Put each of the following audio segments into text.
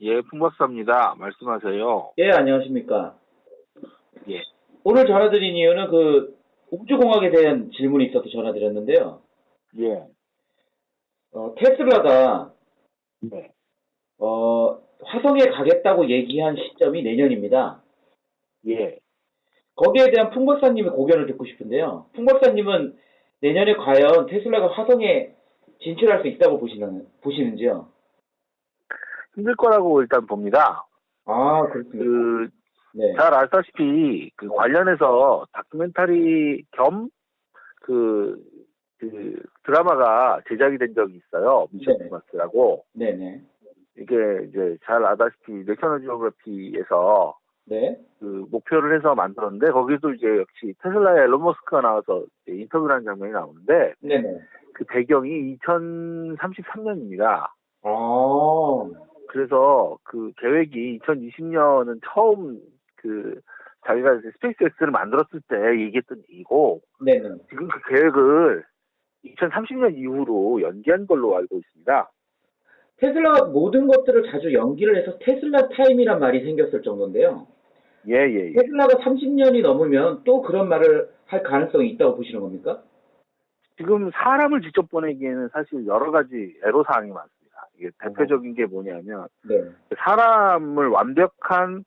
예, 풍박사입니다. 말씀하세요. 예, 안녕하십니까. 예, 오늘 전화드린 이유는 우주공학에 대한 질문이 있어서 전화드렸는데요. 예, 테슬라가, 네, 화성에 가겠다고 얘기한 시점이 내년입니다. 예. 거기에 대한 풍박사님의 고견을 듣고 싶은데요. 풍박사님은 내년에 과연 테슬라가 화성에 진출할 수 있다고 보시는지요? 힘들 거라고 일단 봅니다. 아, 그렇습니까? 그, 네. 잘 아시다시피, 관련해서 다큐멘터리 겸, 그, 드라마가 제작이 된 적이 있어요. 미션 네. 투마스라고. 네네. 이게 이제 잘 아다시피, 내셔널 지오그래피에서 네. 목표를 해서 만들었는데, 거기도 이제 역시 테슬라의 앨런 머스크가 나와서 이제 인터뷰라는 장면이 나오는데, 네네. 그 배경이 2033년입니다. 아, 그래서 그 계획이 2020년은 처음 자기가 스페이스X를 만들었을 때 얘기했던 얘기고, 네네. 지금 그 계획을 2030년 이후로 연기한 걸로 알고 있습니다. 테슬라가 모든 것들을 자주 연기를 해서 테슬라 타임이란 말이 생겼을 정도인데요. 예, 예, 예. 테슬라가 30년이 넘으면 또 그런 말을 할 가능성이 있다고 보시는 겁니까? 지금 사람을 직접 보내기에는 사실 여러 가지 애로사항이 많습니다. 이게 대표적인 게 뭐냐면, 네. 사람을 완벽한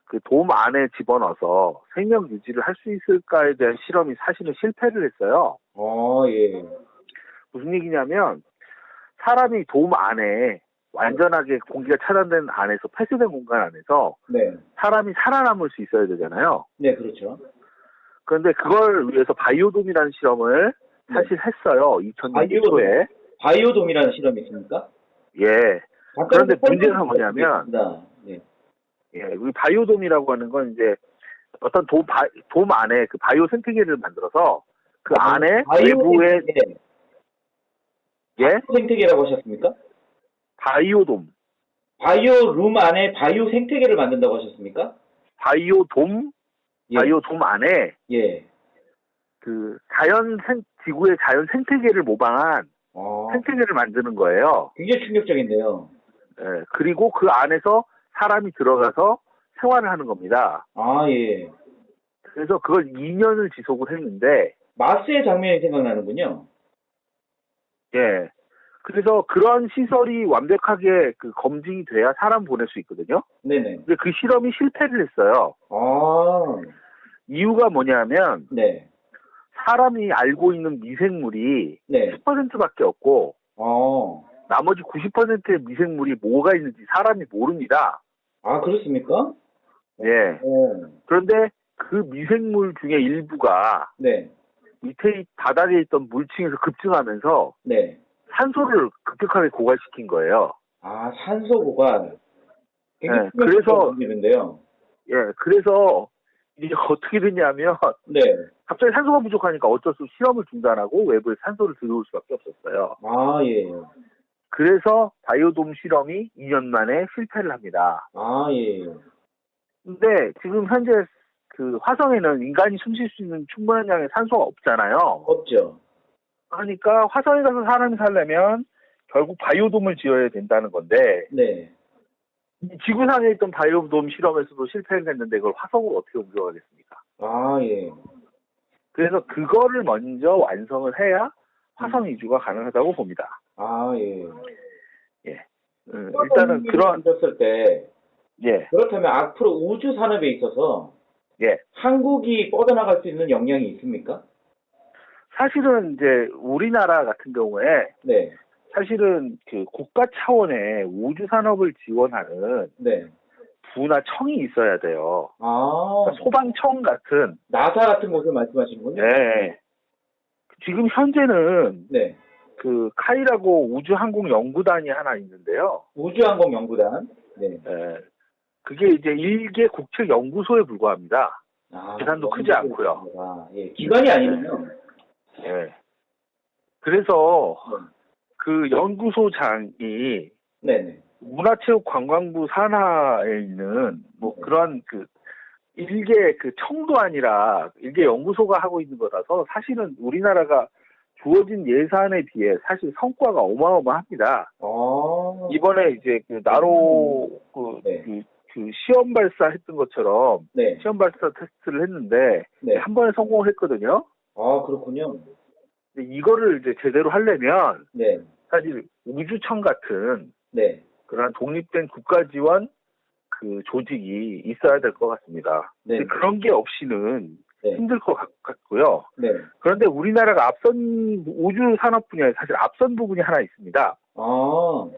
그 돔 안에 집어넣어서 생명 유지를 할 수 있을까에 대한 실험이 사실은 실패를 했어요. 예. 무슨 얘기냐면, 사람이 돔 안에 완전하게 공기가 차단된 안에서 폐쇄된 공간 안에서 네. 사람이 살아남을 수 있어야 되잖아요. 네, 그렇죠. 그런데 그걸 위해서 바이오돔이라는 실험을 사실 했어요. 2000년 초에. 바이오돔이라는 실험이 있습니까? 예. 그런데 문제가 뭐냐면, 네. 예, 우리 바이오돔이라고 하는 건 이제 어떤 돔 안에 그 바이오 생태계를 만들어서 그 안에 외부에, 예? 생태계라고 하셨습니까? 바이오돔. 바이오룸 안에 바이오 생태계를 만든다고 하셨습니까? 바이오돔? 예. 바이오돔 안에 예. 지구의 자연 생태계를 모방한 생태계를 만드는 거예요. 굉장히 충격적인데요. 예, 그리고 그 안에서 사람이 들어가서 생활을 하는 겁니다. 예. 그래서 그걸 2년을 지속을 했는데, 마스의 장면이 생각나는군요. 예. 그래서 그런 시설이 완벽하게 검증이 돼야 사람 보낼 수 있거든요. 네네. 근데 그 실험이 실패를 했어요. 이유가 뭐냐면, 네. 사람이 알고 있는 미생물이 네. 10%밖에 없고, 나머지 90%의 미생물이 뭐가 있는지 사람이 모릅니다. 그렇습니까? 예. 그런데 그 미생물 중에 일부가 네. 밑에 바닥에 있던 물층에서 급증하면서 네. 산소를 급격하게 고갈시킨 거예요. 산소 고갈. 굉장히 그래서 인데요. 예, 그래서 이게 어떻게 됐냐면, 네. 갑자기 산소가 부족하니까 어쩔 수 없이 실험을 중단하고 외부에 산소를 들여올 수밖에 없었어요. 예. 그래서 바이오돔 실험이 2년 만에 실패를 합니다. 예. 근데 지금 현재 화성에는 인간이 숨쉴 수 있는 충분한 양의 산소가 없잖아요. 없죠. 그러니까 화성에 가서 사람이 살려면 결국 바이오돔을 지어야 된다는 건데, 네. 지구상에 있던 바이오돔 실험에서도 실패를 했는데 그걸 화성으로 어떻게 옮겨가겠습니까? 예. 그래서 그거를 먼저 완성을 해야 화성 이주가 가능하다고 봅니다. 예. 예. 일단은 었을 때, 예. 그렇다면 앞으로 우주 산업에 있어서 예. 한국이 뻗어나갈 수 있는 역량이 있습니까? 사실은 이제 우리나라 같은 경우에 네. 사실은 국가 차원의 우주 산업을 지원하는 네. 부나 청이 있어야 돼요. 그러니까 소방청 같은, 나사 같은 곳을 말씀하시는군요. 네. 지금 현재는 네. 카이라고 우주항공연구단이 하나 있는데요. 우주항공연구단. 네. 그게 이제 일개 국책 연구소에 불과합니다. 예산도 크지 않고요. 예. 기관이 아니네요. 예. 그래서 그 연구소장이 네네. 문화체육관광부 산하에 있는 그런 일개 청도 아니라 일개 연구소가 하고 있는 거라서 사실은 우리나라가 주어진 예산에 비해 사실 성과가 어마어마합니다. 이번에 이제 그 나로 네. 그 시험 발사했던 것처럼 네. 시험 발사 테스트를 했는데 네. 한 번에 성공을 했거든요. 아, 그렇군요. 근데 이거를 이제 제대로 하려면 네. 사실 우주청 같은 네. 그런 독립된 국가 지원 그 조직이 있어야 될 것 같습니다. 네. 근데 그런 게 없이는 네. 힘들 것 같고요. 네. 그런데 우리나라가 앞선 우주 산업 분야에 사실 앞선 부분이 하나 있습니다. 아,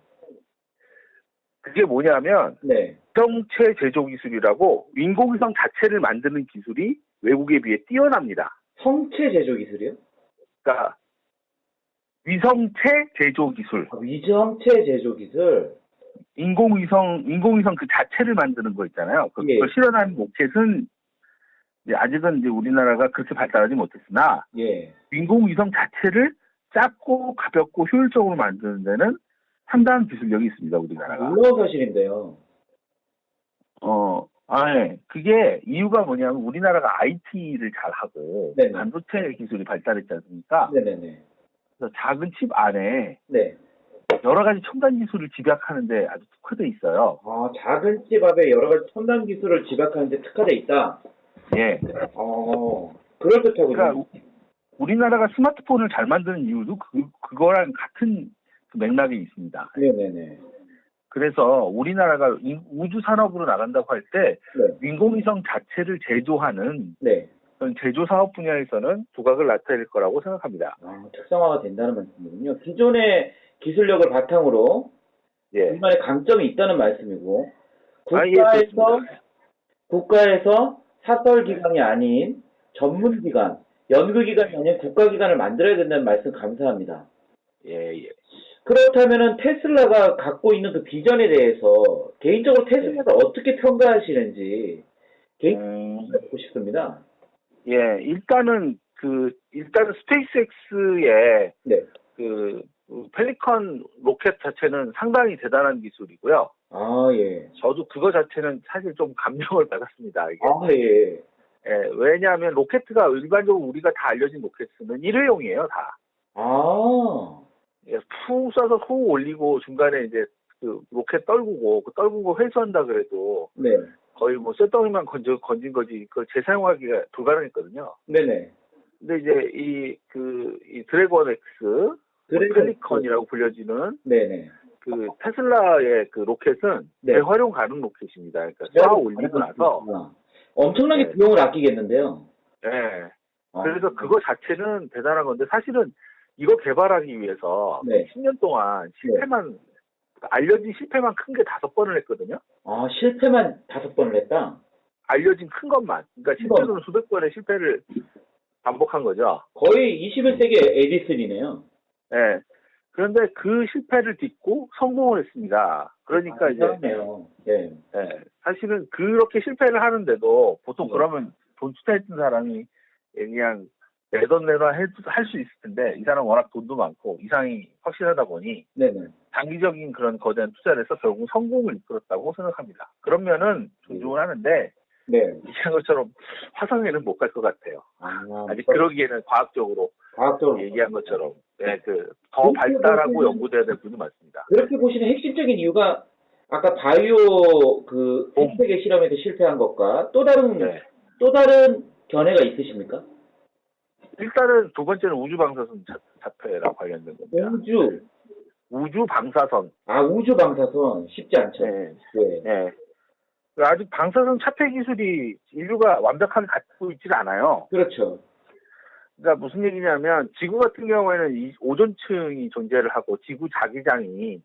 그게 뭐냐면 네. 위성체 제조 기술이라고 인공위성 자체를 만드는 기술이 외국에 비해 뛰어납니다. 성체 제조 기술이요? 그러니까 위성체 제조 기술, 아, 위성체 제조 기술. 인공위성 그 자체를 만드는 거 있잖아요. 예. 그걸 실현한 로켓은 이제 아직은 이제 우리나라가 그렇게 발달하지 못했으나 예. 인공위성 자체를 작고 가볍고 효율적으로 만드는 데는 상당한 기술력이 있습니다, 우리나라가. 놀라운 사실인데요. 네. 그게 이유가 뭐냐면 우리나라가 IT를 잘하고 네네. 반도체 기술이 발달했지 않습니까? 네네네. 그래서 작은 칩 안에 네. 여러 가지 첨단 기술을 집약하는데 아주 특화돼 있어요. 아, 작은 집 앞에 여러 가지 첨단 기술을 집약하는 데 특화돼 있다. 예. 그럴듯하군요. 그러니까 우리나라가 스마트폰을 잘 만드는 이유도 그거랑 같은 그 맥락이 있습니다. 네네네. 그래서 우리나라가 우주 산업으로 나간다고 할 때 네. 인공위성 자체를 제조하는 네. 그런 제조 사업 분야에서는 두각을 나타낼 거라고 생각합니다. 아, 특성화가 된다는 말씀이군요. 기존의 기술력을 바탕으로 예. 우리만의 강점이 있다는 말씀이고, 예, 그렇습니다. 국가에서 사설 기관이 아닌 전문 기관, 연구 기관이 아닌 국가 기관을 만들어야 된다는 말씀 감사합니다. 예, 예. 그렇다면은 테슬라가 갖고 있는 그 비전에 대해서 개인적으로 테슬라를 어떻게 평가하시는지 개인적으로 듣고 싶습니다. 예, 일단은 스페이스X의 네. 그 펠리컨 로켓 자체는 상당히 대단한 기술이고요. 아, 예. 저도 그거 자체는 사실 좀 감명을 받았습니다. 이게. 아, 예. 예, 왜냐하면 로켓가 일반적으로 우리가 다 알려진 로켓은 일회용이에요, 다. 아, 예, 푹 쏴서 후 올리고 중간에 이제 그 로켓 떨구고 그 떨군 거 회수한다 그래도 네. 거의 뭐 쇳덩이만 건진 거지 그걸 재사용하기가 불가능했거든요. 네네. 근데 이제 이 드래곤 X 펠리컨이라고 불려지는 네네. 그 테슬라의 그 로켓은 네. 재활용 가능 로켓입니다. 그러니까 쏴 올리고 나서 엄청나게 네. 비용을 아끼겠는데요. 예. 그래서 그거 자체는 대단한 건데 사실은 이거 개발하기 위해서 네. 10년 동안 실패만 알려진 실패만 큰 게 5번을 했거든요. 아, 실패만 5번을 했다? 알려진 큰 것만. 그러니까 실패로는 수백 번의 실패를 반복한 거죠. 거의 21세기 에디슨이네요. 예. 그런데 그 실패를 딛고 성공을 했습니다. 그러니까 이제 네. 사실은 그렇게 실패를 하는데도 보통 그러면 돈 투자했던 사람이 그냥 내 돈 내놔 할 수 있을 텐데 이 사람 워낙 돈도 많고 이상이 확실하다 보니 네네. 장기적인 그런 거대한 투자를 해서 결국 성공을 이끌었다고 생각합니다. 그러면은 존중을 하는데 네. 이런 것처럼 화성에는 못 갈 것 같아요. 아직 그러기에는 과학적으로 얘기한 것처럼 더 발달하고 연구돼야 될 부분이 많습니다. 그렇게 보시는 핵심적인 이유가 아까 바이오 그 생태계 실험에서 실패한 것과 또 다른 견해가 있으십니까? 일단은 두 번째는 우주 방사선 자폐랑 관련된 겁니다. 우주 방사선. 아, 우주 방사선 쉽지 않죠. 네. 아직 방사선 차폐 기술이 인류가 완벽하게 갖고 있지는 않아요. 그렇죠. 그러니까 무슨 얘기냐면 지구 같은 경우에는 이 오존층이 존재를 하고 지구 자기장이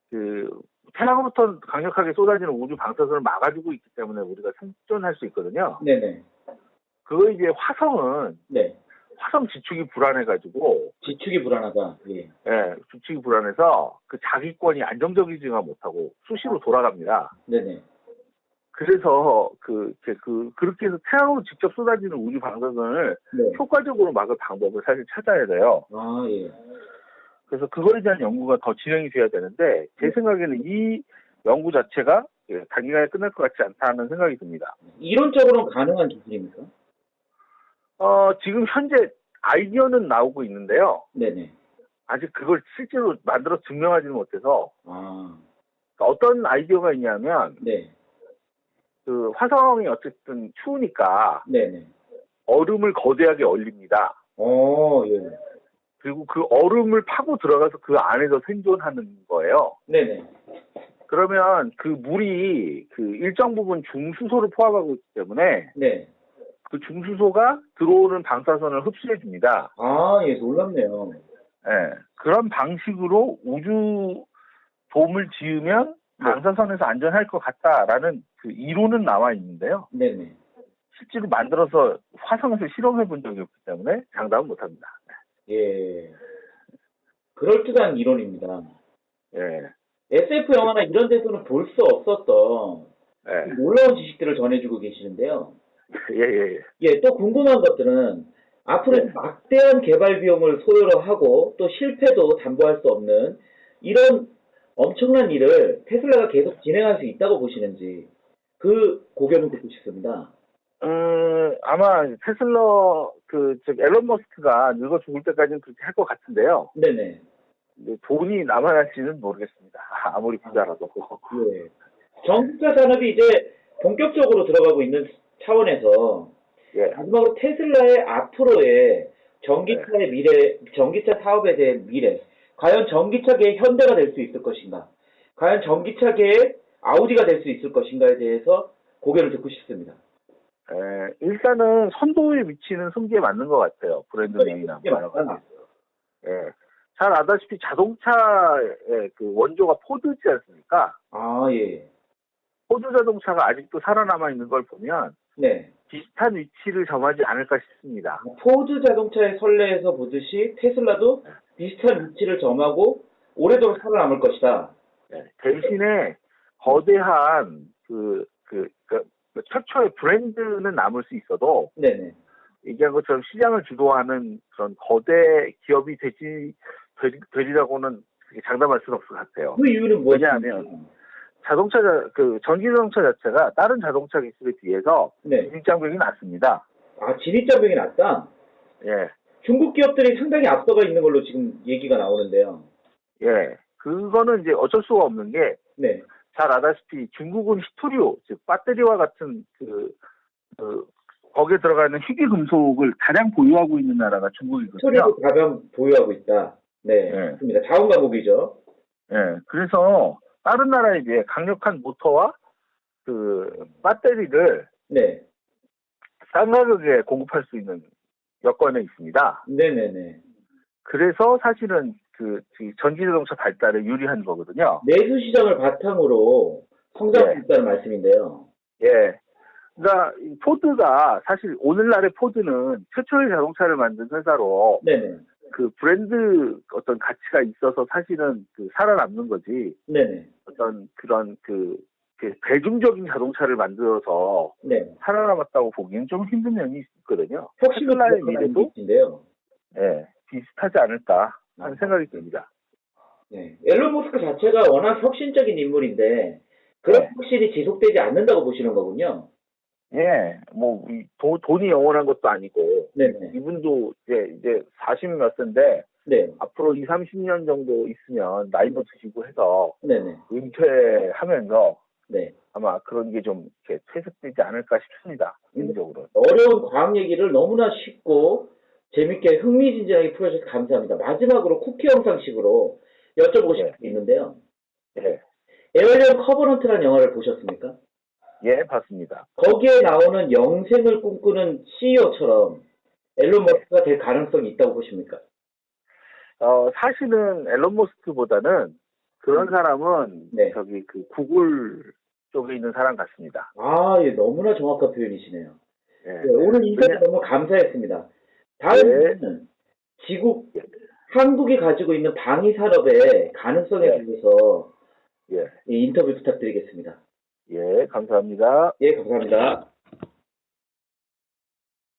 그 태양으로부터 강력하게 쏟아지는 우주 방사선을 막아주고 있기 때문에 우리가 생존할 수 있거든요. 네네. 그거 이제 화성은 화성 지축이 불안해가지고 지축이 불안하다. 예, 지축이 불안해서 그 자기권이 안정적이지가 못하고 수시로 돌아갑니다. 네네. 그래서 그렇게 해서 태양으로 직접 쏟아지는 우주 방사선을 효과적으로 막을 방법을 사실 찾아야 돼요. 아, 예. 그래서 그거에 대한 연구가 더 진행이 돼야 되는데 제 생각에는 이 연구 자체가 단기간에 끝날 것 같지 않다는 생각이 듭니다. 이론적으로는 가능한 기술입니까? 지금 현재 아이디어는 나오고 있는데요. 네네. 아직 그걸 실제로 만들어 증명하지는 못해서 아, 그러니까 어떤 아이디어가 있냐면 네. 그 화성이 어쨌든 추우니까 네네. 얼음을 거대하게 얼립니다. 예. 그리고 그 얼음을 파고 들어가서 그 안에서 생존하는 거예요. 네네. 그러면 그 물이 그 일정 부분 중수소를 포함하고 있기 때문에 네. 그 중수소가 들어오는 방사선을 흡수해 줍니다. 아, 예, 놀랍네요. 예. 그런 방식으로 우주 돔을 지으면 방사선에서 안전할 것 같다라는 그 이론은 나와 있는데요. 네네. 실제로 만들어서 화성에서 실험해 본 적이 없기 때문에 장담은 못합니다. 예. 그럴듯한 이론입니다. 예. SF 영화나 이런 데서는 볼 수 없었던 예. 놀라운 지식들을 전해주고 계시는데요. 예, 예, 예. 예, 또 궁금한 것들은 앞으로 네. 막대한 개발 비용을 소요를 하고 또 실패도 담보할 수 없는 이런 엄청난 일을 테슬라가 계속 진행할 수 있다고 보시는지 그 고견을 듣고 싶습니다. 아마 테슬라 즉 앨런 머스크가 늙어 죽을 때까지는 그렇게 할 것 같은데요. 네네. 근데 돈이 남아날지는 모르겠습니다. 아무리 부자라도. 예. 전기차 산업이 이제 본격적으로 들어가고 있는 차원에서 예. 마지막으로 테슬라의 앞으로의 전기차의 미래, 전기차 사업에 대한 미래, 과연 전기차계의 현대가 될 수 있을 것인가, 과연 전기차계의 아우디가 될 수 있을 것인가에 대해서 고견을 듣고 싶습니다. 일단은 선도에 위치는 승기에 맞는 것 같아요. 브랜드명이나 여러 가지. 예. 잘 아다시피 자동차의 그 원조가 포드지 않습니까? 아, 예. 포드 자동차가 아직도 살아남아 있는 걸 보면 네. 비슷한 위치를 점하지 않을까 싶습니다. 포드 자동차의 선례에서 보듯이 테슬라도 비슷한 위치를 점하고 오래도록 살아남을 것이다. 네. 대신에 거대한 최초의 브랜드는 남을 수 있어도 네네. 얘기한 것처럼 시장을 주도하는 그런 거대 기업이 되리라고는 장담할 수는 없을 것 같아요. 그 이유는 왜냐하면 전기자동차 자체가 다른 자동차 기술에 비해서 진입장벽이 낮습니다. 아, 진입장벽이 낮다? 예. 중국 기업들이 상당히 앞서가 있는 걸로 지금 얘기가 나오는데요. 예. 그거는 이제 어쩔 수가 없는 게, 네. 잘 아다시피 중국은 히토리오, 즉, 배터리와 같은 거기에 들어가는 희귀 금속을 가장 보유하고 있는 나라가 중국이거든요. 히토리오 가장 보유하고 있다. 네. 맞습니다. 자원과목이죠. 예. 그래서 다른 나라에 비해 강력한 모터와 배터리를 네. 싼 가격에 공급할 수 있는 여건에 있습니다. 네네네. 그래서 사실은 전기자동차 발달에 유리한 거거든요. 내수 시장을 바탕으로 성장할 수 있다는 말씀인데요. 예. 그러니까 포드가 사실 오늘날의 포드는 최초의 자동차를 만든 회사로 네네. 그 브랜드 어떤 가치가 있어서 사실은 살아남는 거지. 네네. 어떤 그런 대중적인 자동차를 만들어서 살아남았다고 보기엔 좀 힘든 면이 있거든요. 테슬라의 미래도 예, 비슷하지 않을까 하는 생각이 듭니다. 네. 앨런 머스크 자체가 워낙 혁신적인 인물인데 그런 혁신이 지속되지 않는다고 보시는 거군요. 예, 돈이 영원한 것도 아니고, 네네. 이분도 이제 40 몇 세인데, 앞으로 20, 30년 정도 있으면 나이도 드시고 해서, 은퇴하면서, 아마 그런 게 좀 이렇게 퇴색되지 않을까 싶습니다, 개인적으로. 어려운 과학 얘기를 너무나 쉽고, 재밌게 흥미진진하게 풀어주셔서 감사합니다. 마지막으로 쿠키 영상식으로 여쭤보고 싶은 게 있는데요. 에얼리언 커버넌트라는 영화를 보셨습니까? 예, 봤습니다. 거기에 나오는 영생을 꿈꾸는 CEO처럼 앨런 머스크가 될 가능성이 있다고 보십니까? 사실은 앨런 머스크보다는 그런 사람은 구글 쪽에 있는 사람 같습니다. 아, 예, 너무나 정확한 표현이시네요. 오늘 인터뷰 너무 감사했습니다. 다음은 한국이 가지고 있는 방위 산업의 가능성에 대해서 인터뷰 부탁드리겠습니다. 예, 감사합니다. 예, 감사합니다.